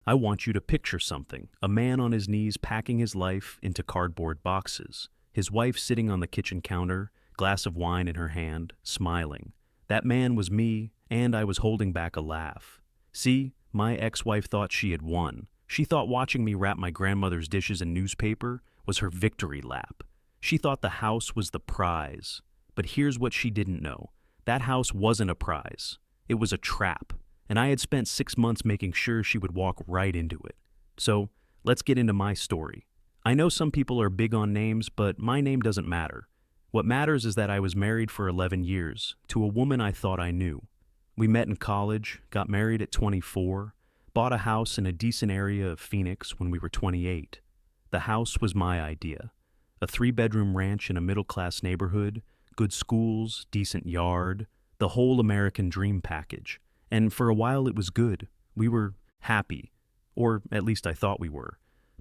I want you to picture something. A man on his knees packing his life into cardboard boxes. His wife sitting on the kitchen counter, glass of wine in her hand, smiling. That man was me, and I was holding back a laugh. See, my ex-wife thought she had won. She thought watching me wrap my grandmother's dishes in newspaper was her victory lap. She thought the house was the prize. But here's what she didn't know. That house wasn't a prize. It was a trap. And I had spent 6 months making sure she would walk right into it. So, let's get into my story. I know some people are big on names, but my name doesn't matter. What matters is that I was married for 11 years to a woman I thought I knew. We met in college, got married at 24, bought a house in a decent area of Phoenix when we were 28. The house was my idea. A 3-bedroom ranch in a middle-class neighborhood, good schools, decent yard, the whole American dream package. And for a while it was good. We were happy. Or at least I thought we were.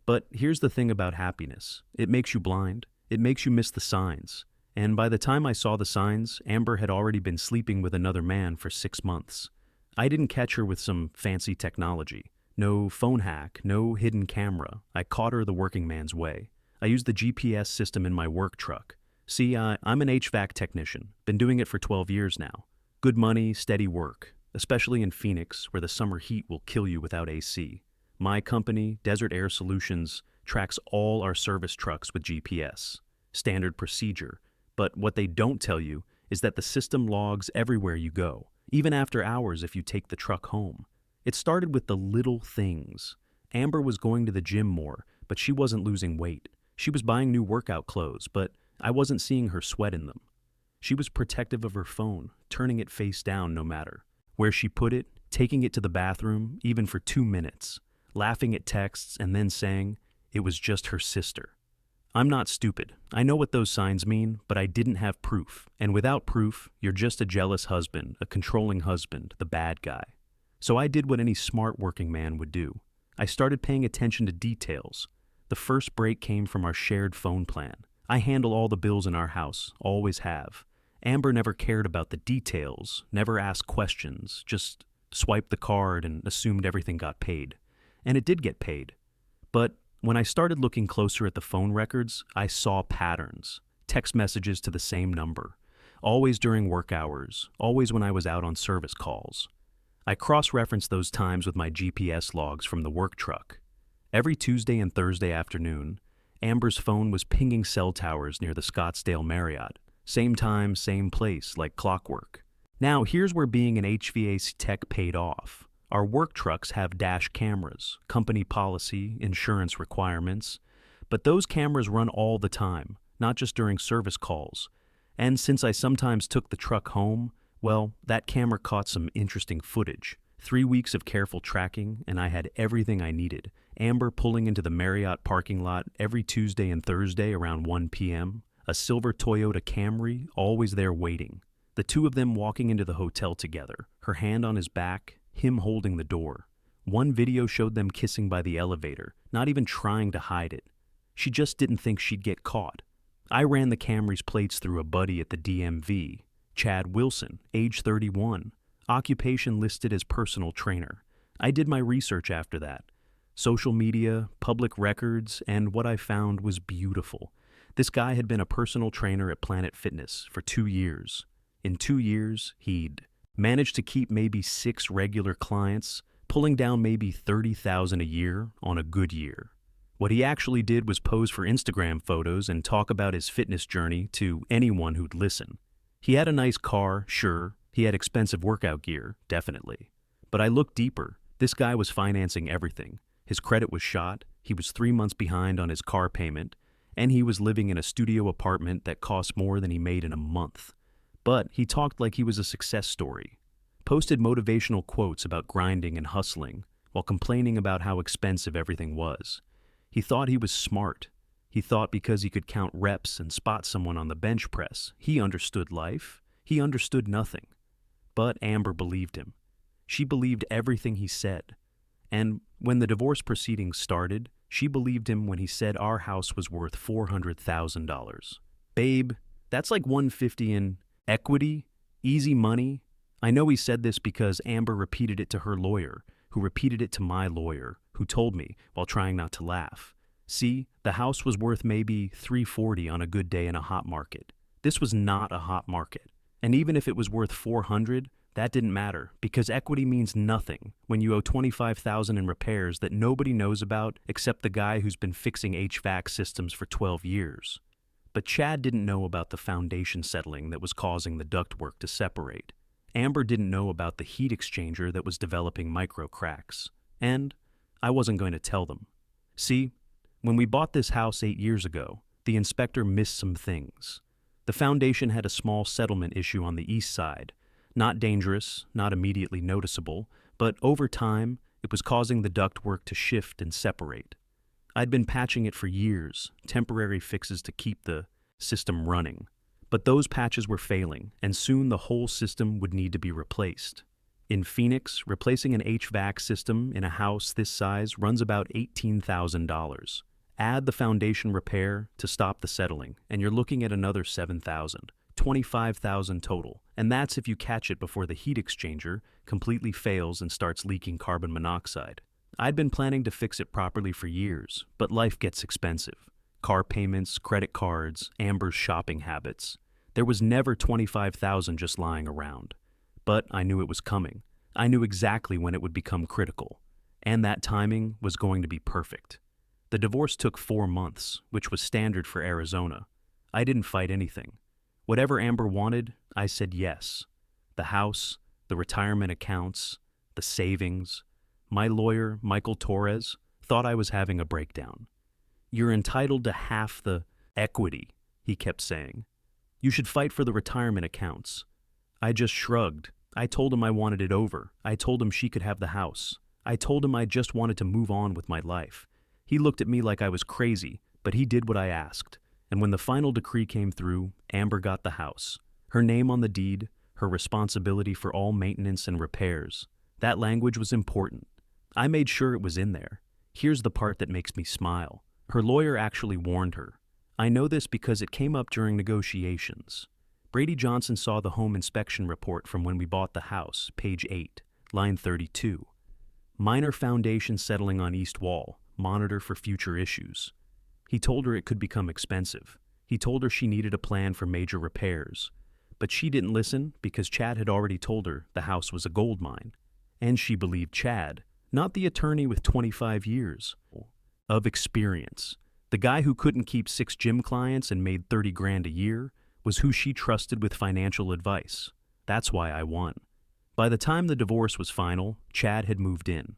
But here's the thing about happiness. It makes you blind. It makes you miss the signs. And by the time I saw the signs, Amber had already been sleeping with another man for 6 months. I didn't catch her with some fancy technology. No phone hack, no hidden camera. I caught her the working man's way. I used the GPS system in my work truck. See, I'm an HVAC technician. Been doing it for 12 years now. Good money, steady work. Especially in Phoenix, where the summer heat will kill you without AC. My company, Desert Air Solutions, tracks all our service trucks with GPS. Standard procedure. But what they don't tell you is that the system logs everywhere you go, even after hours if you take the truck home. It started with the little things. Amber was going to the gym more, but she wasn't losing weight. She was buying new workout clothes, but I wasn't seeing her sweat in them. She was protective of her phone, turning it face down no matter. Where she put it, taking it to the bathroom, even for 2 minutes, laughing at texts and then saying it was just her sister. I'm not stupid. I know what those signs mean, but I didn't have proof. And without proof, you're just a jealous husband, a controlling husband, the bad guy. So I did what any smart working man would do. I started paying attention to details. The first break came from our shared phone plan. I handle all the bills in our house, always have. Amber never cared about the details, never asked questions, just swiped the card and assumed everything got paid. And it did get paid. But when I started looking closer at the phone records, I saw patterns. Text messages to the same number. Always during work hours, always when I was out on service calls. I cross-referenced those times with my GPS logs from the work truck. Every Tuesday and Thursday afternoon, Amber's phone was pinging cell towers near the Scottsdale Marriott. Same time, same place, like clockwork. Now, here's where being an HVAC tech paid off. Our work trucks have dash cameras, company policy, insurance requirements. But those cameras run all the time, not just during service calls. And since I sometimes took the truck home, well, that camera caught some interesting footage. 3 weeks of careful tracking, and I had everything I needed. Amber pulling into the Marriott parking lot every Tuesday and Thursday around 1 p.m., a silver Toyota Camry, always there waiting. The two of them walking into the hotel together, her hand on his back, him holding the door. One video showed them kissing by the elevator, not even trying to hide it. She just didn't think she'd get caught. I ran the Camry's plates through a buddy at the DMV, Chad Wilson, age 31, occupation listed as personal trainer. I did my research after that. Social media, public records, and what I found was beautiful. This guy had been a personal trainer at Planet Fitness for 2 years. In 2 years, he'd managed to keep maybe 6 regular clients, pulling down maybe $30,000 a year on a good year. What he actually did was pose for Instagram photos and talk about his fitness journey to anyone who'd listen. He had a nice car, sure. He had expensive workout gear, definitely. But I looked deeper. This guy was financing everything. His credit was shot, he was 3 months behind on his car payment, and he was living in a studio apartment that cost more than he made in a month. But he talked like he was a success story. Posted motivational quotes about grinding and hustling, while complaining about how expensive everything was. He thought he was smart. He thought because he could count reps and spot someone on the bench press, he understood life. He understood nothing. But Amber believed him. She believed everything he said. And when the divorce proceedings started, she believed him when he said our house was worth $400,000. Babe, that's like $150 in equity, easy money. I know he said this because Amber repeated it to her lawyer, who repeated it to my lawyer, who told me while trying not to laugh. See, the house was worth maybe $340 on a good day in a hot market. This was not a hot market. And even if it was worth $400, that didn't matter because equity means nothing when you owe $25,000 in repairs that nobody knows about except the guy who's been fixing HVAC systems for 12 years. But Chad didn't know about the foundation settling that was causing the ductwork to separate. Amber didn't know about the heat exchanger that was developing micro cracks. And I wasn't going to tell them. See, when we bought this house 8 years ago, the inspector missed some things. The foundation had a small settlement issue on the east side. Not dangerous, not immediately noticeable, but over time, it was causing the ductwork to shift and separate. I'd been patching it for years, temporary fixes to keep the system running. But those patches were failing, and soon the whole system would need to be replaced. In Phoenix, replacing an HVAC system in a house this size runs about $18,000. Add the foundation repair to stop the settling, and you're looking at another $7,000. $25,000 total, and that's if you catch it before the heat exchanger completely fails and starts leaking carbon monoxide. I'd been planning to fix it properly for years, but life gets expensive. Car payments, credit cards, Amber's shopping habits. There was never $25,000 just lying around. But I knew it was coming. I knew exactly when it would become critical, and that timing was going to be perfect. The divorce took 4 months, which was standard for Arizona. I didn't fight anything. Whatever Amber wanted, I said yes. The house, the retirement accounts, the savings. My lawyer, Michael Torres, thought I was having a breakdown. "You're entitled to half the equity," he kept saying. "You should fight for the retirement accounts." I just shrugged. I told him I wanted it over. I told him she could have the house. I told him I just wanted to move on with my life. He looked at me like I was crazy, but he did what I asked. And when the final decree came through, Amber got the house. Her name on the deed, her responsibility for all maintenance and repairs. That language was important. I made sure it was in there. Here's the part that makes me smile. Her lawyer actually warned her. I know this because it came up during negotiations. Brady Johnson saw the home inspection report from when we bought the house, page 8, line 32. Minor foundation settling on east wall, monitor for future issues. He told her it could become expensive. He told her she needed a plan for major repairs. But she didn't listen because Chad had already told her the house was a gold mine. And she believed Chad, not the attorney with 25 years of experience. The guy who couldn't keep 6 gym clients and made 30 grand a year was who she trusted with financial advice. That's why I won. By the time the divorce was final, Chad had moved in.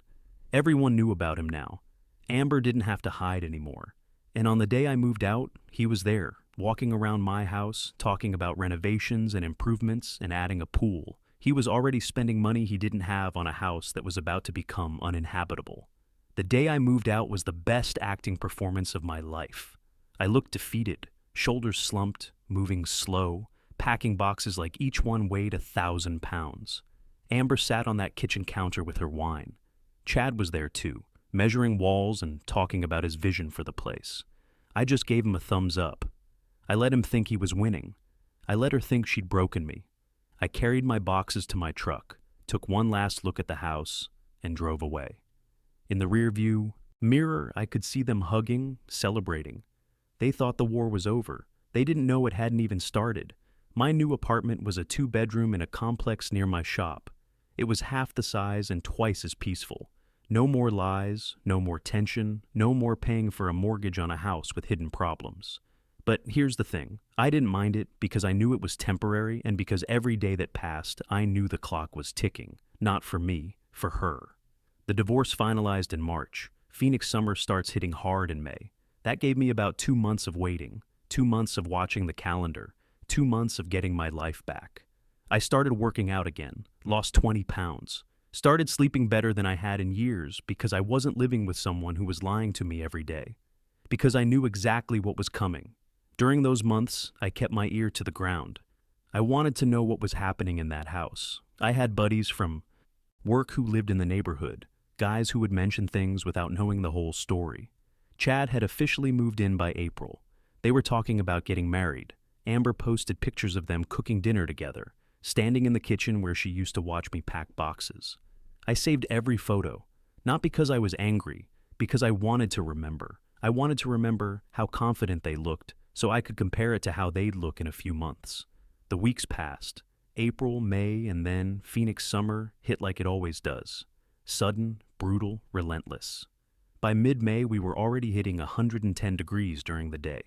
Everyone knew about him now. Amber didn't have to hide anymore. And on the day I moved out, he was there, walking around my house, talking about renovations and improvements and adding a pool. He was already spending money he didn't have on a house that was about to become uninhabitable. The day I moved out was the best acting performance of my life. I looked defeated, shoulders slumped, moving slow, packing boxes like each one weighed 1,000 pounds. Amber sat on that kitchen counter with her wine. Chad was there too, measuring walls and talking about his vision for the place. I just gave him a thumbs up. I let him think he was winning. I let her think she'd broken me. I carried my boxes to my truck, took one last look at the house, and drove away. In the rearview mirror, I could see them hugging, celebrating. They thought the war was over. They didn't know it hadn't even started. My new apartment was a 2-bedroom in a complex near my shop. It was half the size and twice as peaceful. No more lies, no more tension, no more paying for a mortgage on a house with hidden problems. But here's the thing. I didn't mind it because I knew it was temporary and because every day that passed, I knew the clock was ticking. Not for me, for her. The divorce finalized in March. Phoenix summer starts hitting hard in May. That gave me about 2 months of waiting, 2 months of watching the calendar, 2 months of getting my life back. I started working out again, lost 20 pounds. Started sleeping better than I had in years because I wasn't living with someone who was lying to me every day. Because I knew exactly what was coming. During those months, I kept my ear to the ground. I wanted to know what was happening in that house. I had buddies from work who lived in the neighborhood, guys who would mention things without knowing the whole story. Chad had officially moved in by April. They were talking about getting married. Amber posted pictures of them cooking dinner together, standing in the kitchen where she used to watch me pack boxes. I saved every photo. Not because I was angry, because I wanted to remember. I wanted to remember how confident they looked so I could compare it to how they'd look in a few months. The weeks passed. April, May, and then Phoenix summer hit like it always does. Sudden, brutal, relentless. By mid-May, we were already hitting 110 degrees during the day.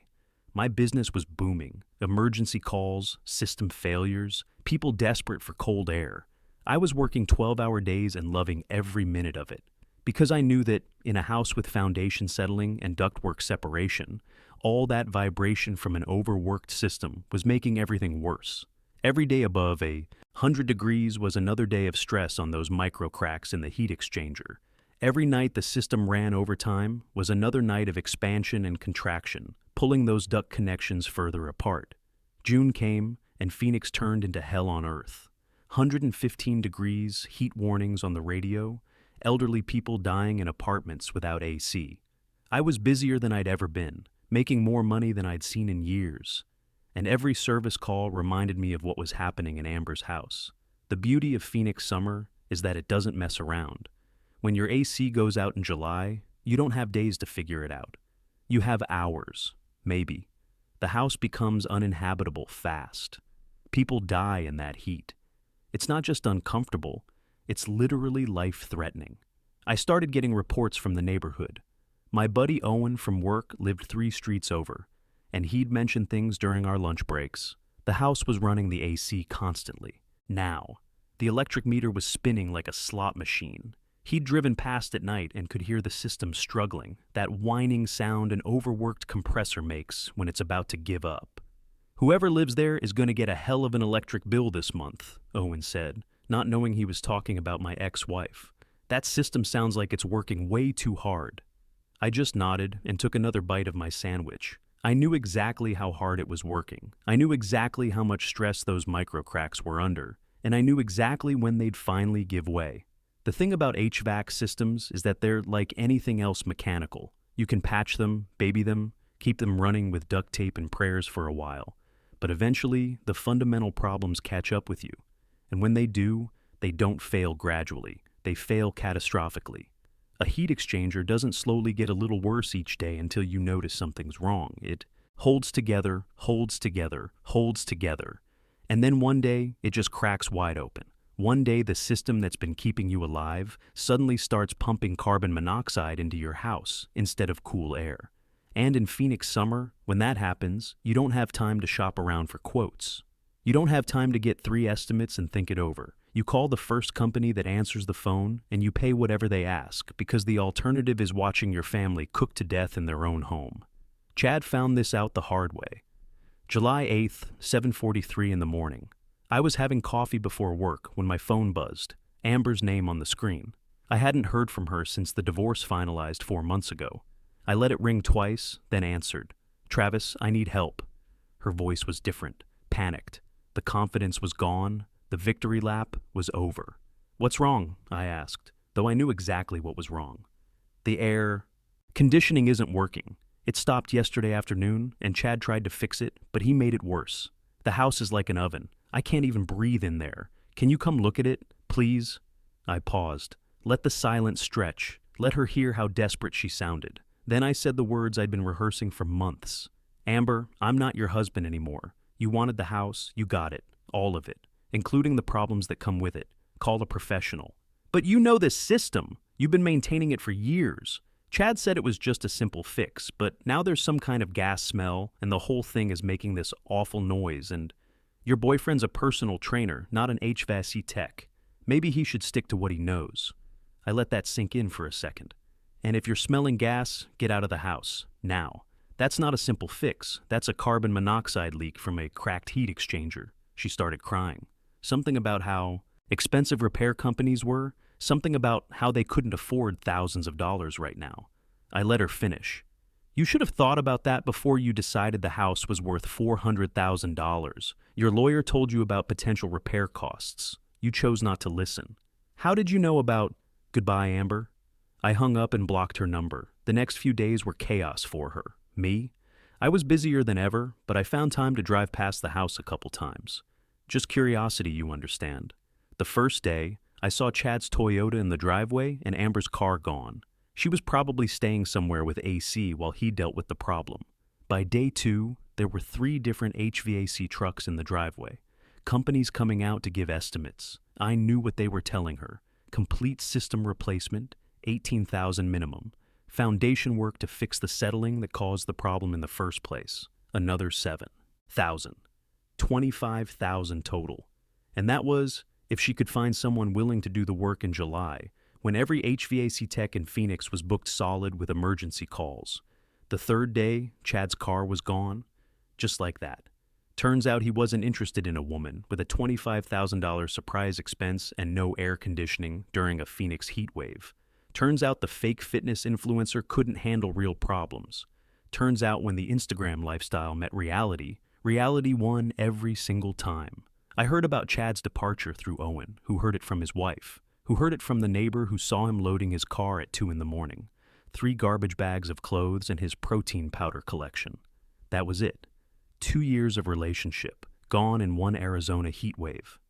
My business was booming. Emergency calls, system failures, people desperate for cold air. I was working 12-hour days and loving every minute of it. Because I knew that in a house with foundation settling and ductwork separation, all that vibration from an overworked system was making everything worse. Every day above 100 degrees was another day of stress on those micro cracks in the heat exchanger. Every night the system ran overtime was another night of expansion and contraction, pulling those duct connections further apart. June came, and Phoenix turned into hell on earth. 115 degrees, heat warnings on the radio, elderly people dying in apartments without AC. I was busier than I'd ever been, making more money than I'd seen in years. And every service call reminded me of what was happening in Amber's house. The beauty of Phoenix summer is that it doesn't mess around. When your AC goes out in July, you don't have days to figure it out. You have hours, maybe. The house becomes uninhabitable fast. People die in that heat. It's not just uncomfortable, it's literally life-threatening. I started getting reports from the neighborhood. My buddy Owen from work lived 3 streets over, and he'd mention things during our lunch breaks. The house was running the AC constantly. Now, the electric meter was spinning like a slot machine. He'd driven past at night and could hear the system struggling, that whining sound an overworked compressor makes when it's about to give up. "Whoever lives there is going to get a hell of an electric bill this month," Owen said, not knowing he was talking about my ex-wife. "That system sounds like it's working way too hard." I just nodded and took another bite of my sandwich. I knew exactly how hard it was working. I knew exactly how much stress those microcracks were under, and I knew exactly when they'd finally give way. The thing about HVAC systems is that they're like anything else mechanical. You can patch them, baby them, keep them running with duct tape and prayers for a while. But eventually, the fundamental problems catch up with you. And when they do, they don't fail gradually. They fail catastrophically. A heat exchanger doesn't slowly get a little worse each day until you notice something's wrong. It holds together, holds together, holds together. And then one day, it just cracks wide open. One day, the system that's been keeping you alive suddenly starts pumping carbon monoxide into your house instead of cool air. And in Phoenix summer, when that happens, you don't have time to shop around for quotes. You don't have time to get 3 estimates and think it over. You call the first company that answers the phone and you pay whatever they ask because the alternative is watching your family cook to death in their own home. Chad found this out the hard way. July 8th, 7:43 in the morning. I was having coffee before work when my phone buzzed, Amber's name on the screen. I hadn't heard from her since the divorce finalized 4 months ago. I let it ring twice, then answered. "Travis, I need help." Her voice was different, panicked. The confidence was gone. The victory lap was over. "What's wrong?" I asked, though I knew exactly what was wrong. "The air conditioning isn't working. It stopped yesterday afternoon, and Chad tried to fix it, but he made it worse. The house is like an oven. I can't even breathe in there. Can you come look at it, please?" I paused. Let the silence stretch. Let her hear how desperate she sounded. Then I said the words I'd been rehearsing for months. "Amber, I'm not your husband anymore. You wanted the house, you got it. All of it. Including the problems that come with it. Call a professional." "But you know this system. You've been maintaining it for years." Chad said it was just a simple fix, but now there's some kind of gas smell, and the whole thing is making this awful noise, and your boyfriend's a personal trainer, not an HVAC tech. Maybe he should stick to what he knows. I let that sink in for a second. "And if you're smelling gas, get out of the house. Now. That's not a simple fix. That's a carbon monoxide leak from a cracked heat exchanger." She started crying. Something about how expensive repair companies were, something about how they couldn't afford thousands of dollars right now. I let her finish. "You should have thought about that before you decided the house was worth $400,000. Your lawyer told you about potential repair costs. You chose not to listen. How did you know about—" "Goodbye, Amber." I hung up and blocked her number. The next few days were chaos for her. Me? I was busier than ever, but I found time to drive past the house a couple times. Just curiosity, you understand. The first day, I saw Chad's Toyota in the driveway and Amber's car gone. She was probably staying somewhere with AC while he dealt with the problem. By day 2, there were 3 different HVAC trucks in the driveway. Companies coming out to give estimates. I knew what they were telling her. Complete system replacement, $18,000 minimum. Foundation work to fix the settling that caused the problem in the first place. Another $7,000. $25,000 total. And that was if she could find someone willing to do the work in July, when every HVAC tech in Phoenix was booked solid with emergency calls. The 3rd day, Chad's car was gone. Just like that. Turns out he wasn't interested in a woman with a $25,000 surprise expense and no air conditioning during a Phoenix heat wave. Turns out the fake fitness influencer couldn't handle real problems. Turns out when the Instagram lifestyle met reality, reality won every single time. I heard about Chad's departure through Owen, who heard it from his wife, who heard it from the neighbor who saw him loading his car at 2 in the morning. 3 garbage bags of clothes and his protein powder collection. That was it. 2 years of relationship, gone in one Arizona heat wave.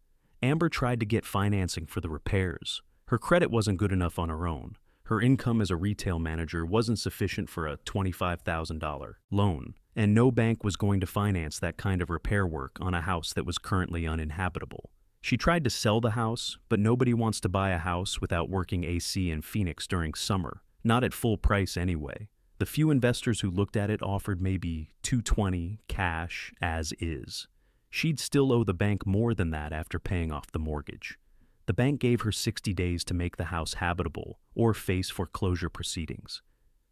Amber tried to get financing for the repairs. Her credit wasn't good enough on her own. Her income as a retail manager wasn't sufficient for a $25,000 loan, and no bank was going to finance that kind of repair work on a house that was currently uninhabitable. She tried to sell the house, but nobody wants to buy a house without working AC in Phoenix during summer, not at full price anyway. The few investors who looked at it offered maybe $220 cash as is. She'd still owe the bank more than that after paying off the mortgage. The bank gave her 60 days to make the house habitable or face foreclosure proceedings.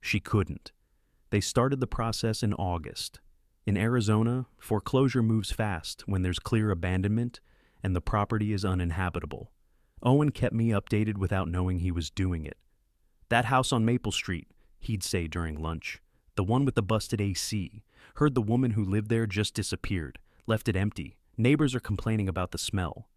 She couldn't. They started the process in August. In Arizona, foreclosure moves fast when there's clear abandonment and the property is uninhabitable. Owen kept me updated without knowing he was doing it. "That house on Maple Street," he'd say during lunch. "The one with the busted AC. Heard the woman who lived there just disappeared. Left it empty. Neighbors are complaining about the smell."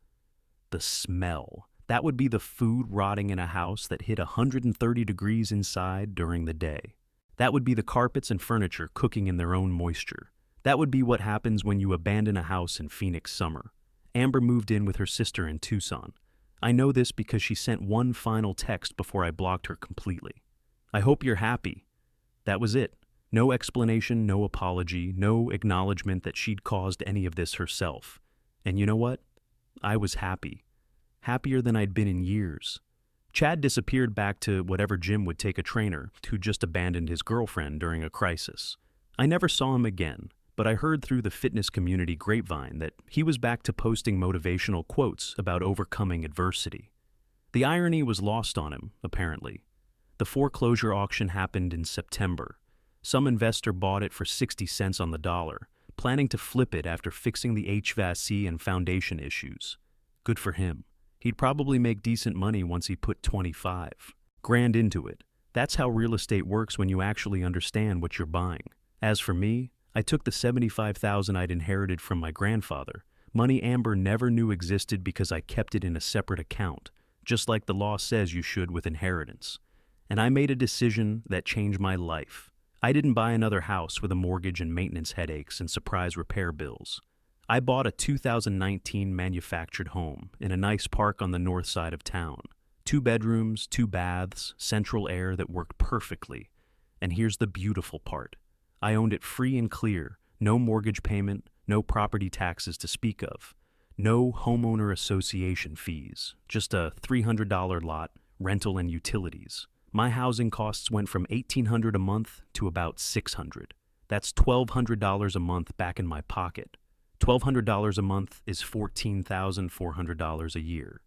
The smell. That would be the food rotting in a house that hit 130 degrees inside during the day. That would be the carpets and furniture cooking in their own moisture. That would be what happens when you abandon a house in Phoenix summer. Amber moved in with her sister in Tucson. I know this because she sent one final text before I blocked her completely. "I hope you're happy." That was it. No explanation, no apology, no acknowledgement that she'd caused any of this herself. And you know what? I was happy. Happier than I'd been in years. Chad disappeared back to whatever gym would take a trainer who just abandoned his girlfriend during a crisis. I never saw him again, but I heard through the fitness community grapevine that he was back to posting motivational quotes about overcoming adversity. The irony was lost on him, apparently. The foreclosure auction happened in September. Some investor bought it for 60 cents on the dollar, planning to flip it after fixing the HVAC and foundation issues. Good for him. He'd probably make decent money once he put 25 grand into it. That's how real estate works when you actually understand what you're buying. As for me, I took the $75,000 I'd inherited from my grandfather, money Amber never knew existed because I kept it in a separate account, just like the law says you should with inheritance. And I made a decision that changed my life. I didn't buy another house with a mortgage and maintenance headaches and surprise repair bills. I bought a 2019 manufactured home in a nice park on the north side of town. 2 bedrooms, 2 baths, central air that worked perfectly. And here's the beautiful part. I owned it free and clear, no mortgage payment, no property taxes to speak of, no homeowner association fees, just a $300 lot, rental and utilities. My housing costs went from $1,800 a month to about $600. That's $1,200 a month back in my pocket. $1,200 a month is $14,400 a year.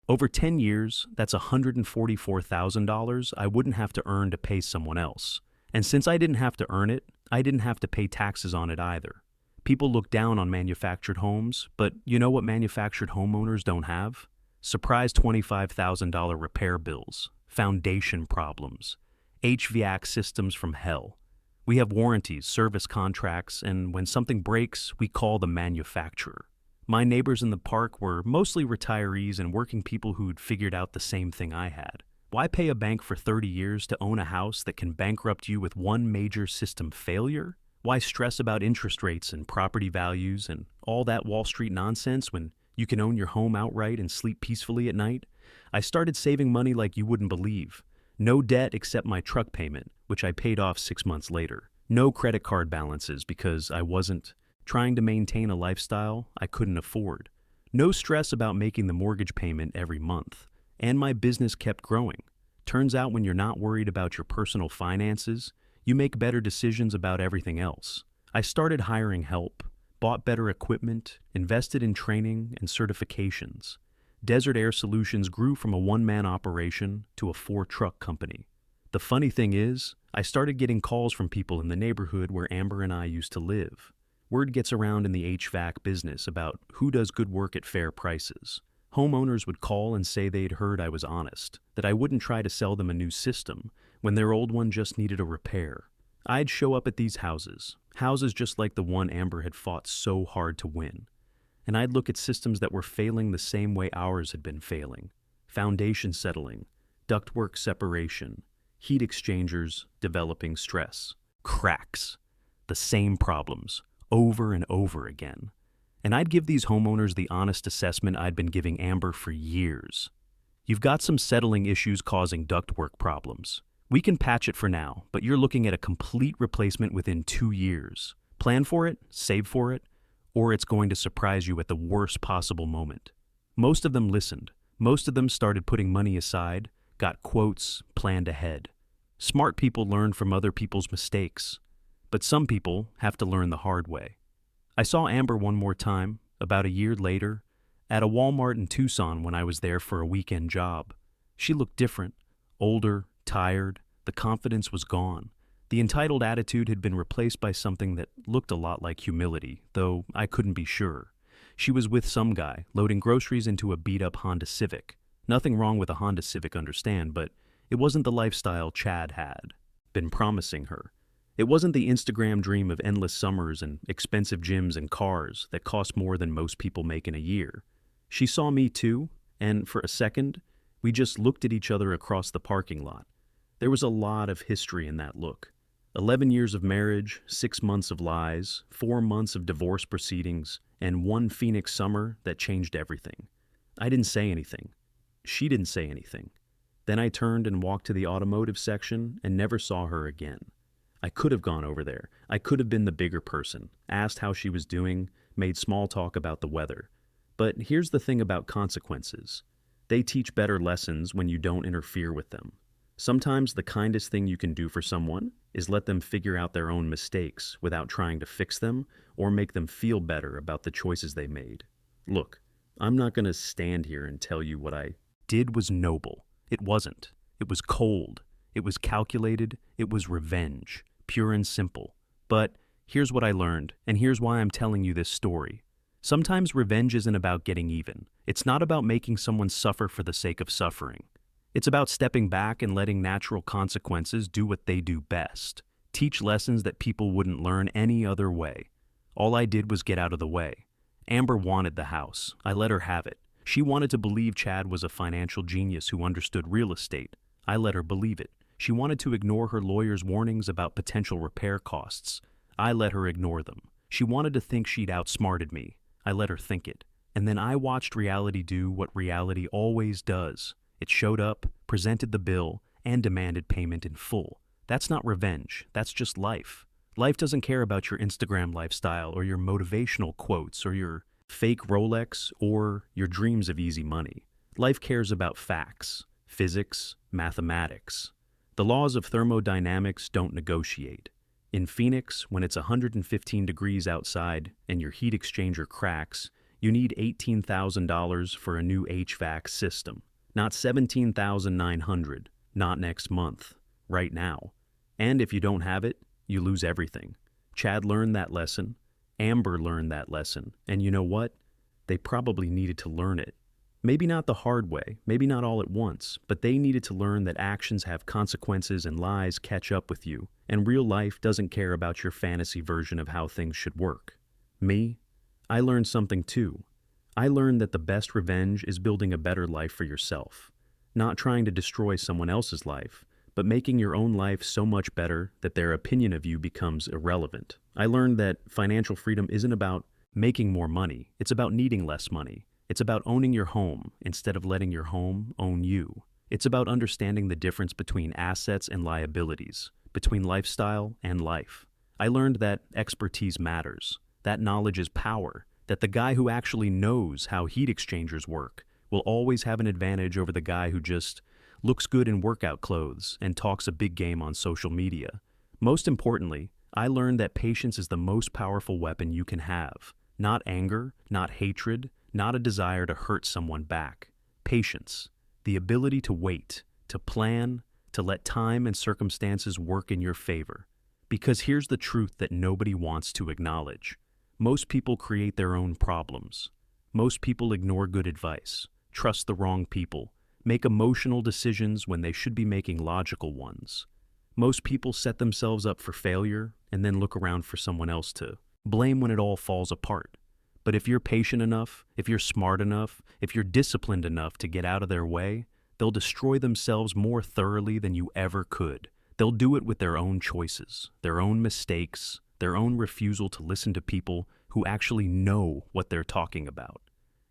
Over 10 years, that's $144,000 I wouldn't have to earn to pay someone else. And since I didn't have to earn it, I didn't have to pay taxes on it either. People look down on manufactured homes, but you know what manufactured homeowners don't have? Surprise $25,000 repair bills, foundation problems, HVAC systems from hell. We have warranties, service contracts, and when something breaks, we call the manufacturer. My neighbors in the park were mostly retirees and working people who'd figured out the same thing I had. Why pay a bank for 30 years to own a house that can bankrupt you with one major system failure? Why stress about interest rates and property values and all that Wall Street nonsense when You can own your home outright and sleep peacefully at night. I started saving money like you wouldn't believe. No debt except my truck payment, which I paid off 6 months later. No credit card balances because I wasn't trying to maintain a lifestyle I couldn't afford. No stress about making the mortgage payment every month. And my business kept growing. Turns out when you're not worried about your personal finances, you make better decisions about everything else. I started hiring help, bought better equipment, invested in training and certifications. Desert Air Solutions grew from a one-man operation to a 4-truck company. The funny thing is, I started getting calls from people in the neighborhood where Amber and I used to live. Word gets around in the HVAC business about who does good work at fair prices. Homeowners would call and say they'd heard I was honest, that I wouldn't try to sell them a new system when their old one just needed a repair. I'd show up at these houses just like the one Amber had fought so hard to win. And I'd look at systems that were failing the same way ours had been failing. Foundation settling, ductwork separation, heat exchangers developing stress, cracks. The same problems, over and over again. And I'd give these homeowners the honest assessment I'd been giving Amber for years. You've got some settling issues causing ductwork problems. We can patch it for now, but you're looking at a complete replacement within 2 years. Plan for it, save for it, or it's going to surprise you at the worst possible moment. Most of them listened. Most of them started putting money aside, got quotes, planned ahead. Smart people learn from other people's mistakes, but some people have to learn the hard way. I saw Amber one more time, about a year later, at a Walmart in Tucson when I was there for a weekend job. She looked different, older, tired, the confidence was gone. The entitled attitude had been replaced by something that looked a lot like humility, though I couldn't be sure. She was with some guy, loading groceries into a beat-up Honda Civic. Nothing wrong with a Honda Civic, understand, but it wasn't the lifestyle Chad had been promising her. It wasn't the Instagram dream of endless summers and expensive gyms and cars that cost more than most people make in a year. She saw me too, and for a second, we just looked at each other across the parking lot. There was a lot of history in that look. 11 years of marriage, 6 months of lies, 4 months of divorce proceedings, and one Phoenix summer that changed everything. I didn't say anything. She didn't say anything. Then I turned and walked to the automotive section and never saw her again. I could have gone over there. I could have been the bigger person, asked how she was doing, made small talk about the weather. But here's the thing about consequences. They teach better lessons when you don't interfere with them. Sometimes the kindest thing you can do for someone is let them figure out their own mistakes without trying to fix them or make them feel better about the choices they made. Look, I'm not going to stand here and tell you what I did was noble. It wasn't. It was cold. It was calculated. It was revenge, pure and simple. But here's what I learned, and here's why I'm telling you this story. Sometimes revenge isn't about getting even. It's not about making someone suffer for the sake of suffering. It's about stepping back and letting natural consequences do what they do best. Teach lessons that people wouldn't learn any other way. All I did was get out of the way. Amber wanted the house. I let her have it. She wanted to believe Chad was a financial genius who understood real estate. I let her believe it. She wanted to ignore her lawyer's warnings about potential repair costs. I let her ignore them. She wanted to think she'd outsmarted me. I let her think it. And then I watched reality do what reality always does. It showed up, presented the bill, and demanded payment in full. That's not revenge. That's just life. Life doesn't care about your Instagram lifestyle or your motivational quotes or your fake Rolex or your dreams of easy money. Life cares about facts, physics, mathematics. The laws of thermodynamics don't negotiate. In Phoenix, when it's 115 degrees outside and your heat exchanger cracks, you need $18,000 for a new HVAC system. Not $17,900, not next month, right now. And if you don't have it, you lose everything. Chad learned that lesson. Amber learned that lesson. And you know what? They probably needed to learn it. Maybe not the hard way, maybe not all at once, but they needed to learn that actions have consequences and lies catch up with you, and real life doesn't care about your fantasy version of how things should work. Me? I learned something too. I learned that the best revenge is building a better life for yourself. Not trying to destroy someone else's life, but making your own life so much better that their opinion of you becomes irrelevant. I learned that financial freedom isn't about making more money. It's about needing less money. It's about owning your home instead of letting your home own you. It's about understanding the difference between assets and liabilities, between lifestyle and life. I learned that expertise matters, that knowledge is power, that the guy who actually knows how heat exchangers work will always have an advantage over the guy who just looks good in workout clothes and talks a big game on social media. Most importantly, I learned that patience is the most powerful weapon you can have. Not anger, not hatred, not a desire to hurt someone back. Patience, the ability to wait, to plan, to let time and circumstances work in your favor. Because here's the truth that nobody wants to acknowledge. Most people create their own problems. Most people ignore good advice, trust the wrong people, make emotional decisions when they should be making logical ones. Most people set themselves up for failure and then look around for someone else to blame when it all falls apart. But if you're patient enough, if you're smart enough, if you're disciplined enough to get out of their way, they'll destroy themselves more thoroughly than you ever could. They'll do it with their own choices, their own mistakes, their own refusal to listen to people who actually know what they're talking about.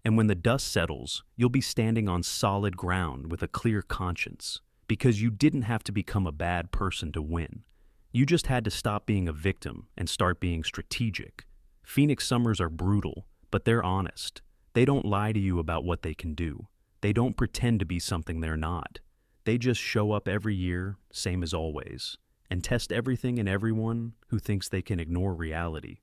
And when the dust settles, you'll be standing on solid ground with a clear conscience, because you didn't have to become a bad person to win. You just had to stop being a victim and start being strategic. Phoenix summers are brutal, but they're honest. They don't lie to you about what they can do. They don't pretend to be something they're not. They just show up every year, same as always, and test everything and everyone who thinks they can ignore reality.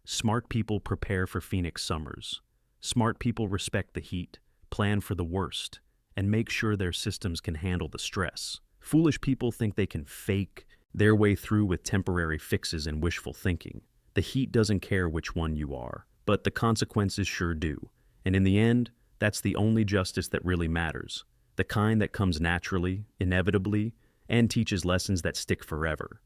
Smart people prepare for Phoenix summers. Smart people respect the heat, plan for the worst, and make sure their systems can handle the stress. Foolish people think they can fake their way through with temporary fixes and wishful thinking. The heat doesn't care which one you are, but the consequences sure do. And in the end, that's the only justice that really matters. The kind that comes naturally, inevitably, and teaches lessons that stick forever.